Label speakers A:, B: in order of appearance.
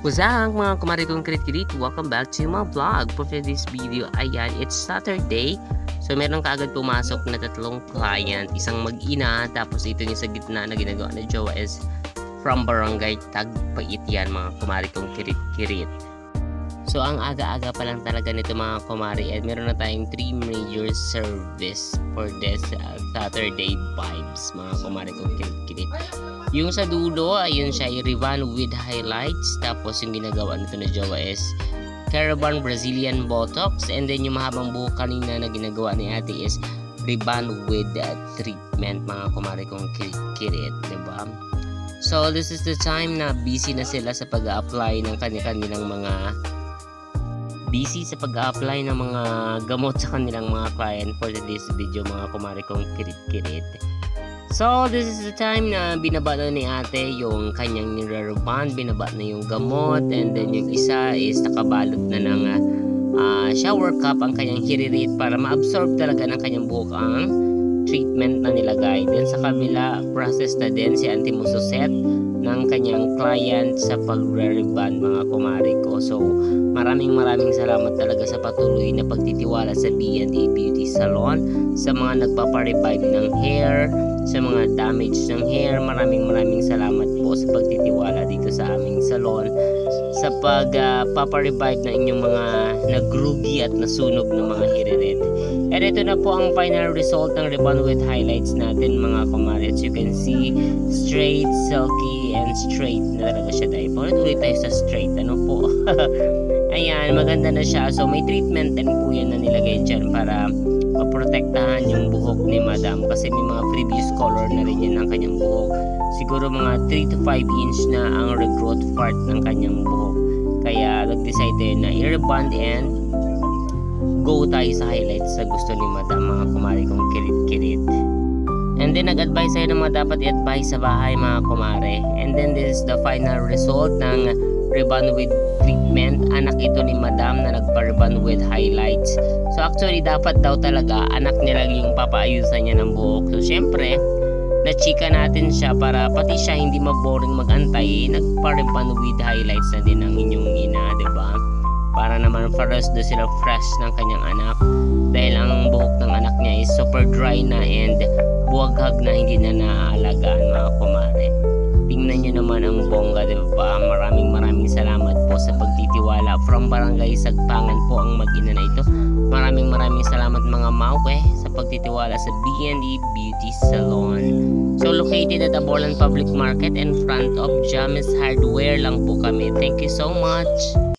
A: What's up mga kumari kong kirit-kirit? Welcome back to my vlog. For this video, ayan, it's Saturday. So meron kaagad pumasok na 3 client. Isang mag-ina, tapos ito yung sa gitna na ginagawa na jowa is from Barangay Tagpait yan mga kumari kong kirit-kirit. So ang aga-aga pa lang talaga nito mga kumari, and meron na tayong 3 major service for this Saturday vibes mga kumari kong kirit-kirit. Yung sa dulo, ayun siya, i-revamp with highlights. Tapos yung ginagawa nito na jowa is Caravan Brazilian Botox. And then yung mahabang buhok kanina na ginagawa ni ate is revamp with treatment mga kumari kong kirit, diba? So this is the time na busy na sila sa pag-a-apply ng kanilang mga gamot sa kanilang mga client for this video mga kumari kong kirit-kirit. So this is the time na binaba na ni ate yung kanyang nire-rebond, binaba na yung gamot, and then yung isa is nakabalot na ng shower cup ang kanyang hiririt para ma-absorb talaga ng kanyang buhok ang treatment na nilagay. Then sa kabila, process na din si Auntie Mususet ng kanyang client sa pagre-rebond mga kumari ko. So maraming salamat talaga sa patuloy na pagtitiwala sa B&A Beauty Salon, sa mga nagpaparevive ng hair, sa mga damage ng hair. Maraming salamat po sa pagtitiwala dito sa aming salon, sa pagpaparevive na inyong mga nagrugi at nasunog ng mga hiririt. And ito na po ang final result ng rebond with highlights natin mga kumari. As you can see, straight, silky, and straight na talaga siya dahil. Ulit tayo sa straight, ano po. Ayan, maganda na siya. So may treatment din po yan na nilagay dyan para maprotektahan yung buhok ni madam, kasi may mga previous color na rin yun ng kanyang buhok. Siguro mga 3 to 5 inch na ang regrowth part ng kanyang buhok, kaya nag-decide din na i-rebond and go tayo sa highlights sa gusto ni madam mga kumari kong kirit-kirit. And then nag-advise tayo na mga dapat i-advise sa bahay mga kumare. And then this is the final result ng rebond with treatment. Anak ito ni madam na nagpa-rebond with highlights. So actually dapat daw talaga anak niya lang yung papaayusan niya ng buhok. So syempre na-chika natin siya para pati siya hindi maboring mag-antay, nagpa-rebond with highlights na din ang inyong ina, diba? Para naman faras do sila fresh ng kanyang anak, dahil ang buhok ng anak niya is super dry na and buwaghag na, hindi na naaalagaan mga kumare. Tingnan nyo naman ang bongga, diba? Maraming salamat po sa pagtitiwala. From Barangay Sagpangan po ang mag-ina na ito. Maraming salamat mga mauke sa pagtitiwala sa B&A Beauty Salon. So located at Aborlan Public Market in front of James Hardware lang po kami. Thank you so much.